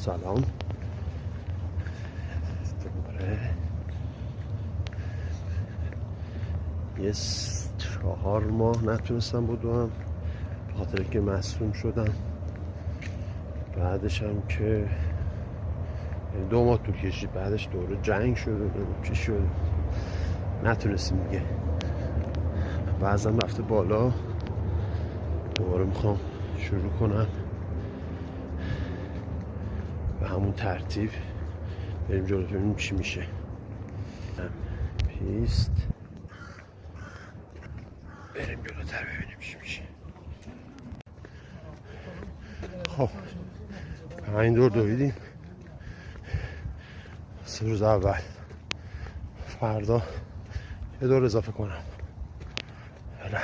سلام. دوباره یه 4 ماه نتونستم بدوم به خاطر که مصدوم شدم. بعدش هم که 2 ماه طول کشید. بعدش دوره جنگ شد چی شد نتونستیم دیگه. وزنم رفته بالا. دوباره میخوام شروع کنم به همون ترتیب بریم جلو ببینیم چی میشه. پیست بریم جلوتر ببینیم چی میشه. خب 5 دور دویدیم 3 روز اول. فردا یه دور اضافه کنم. فعلا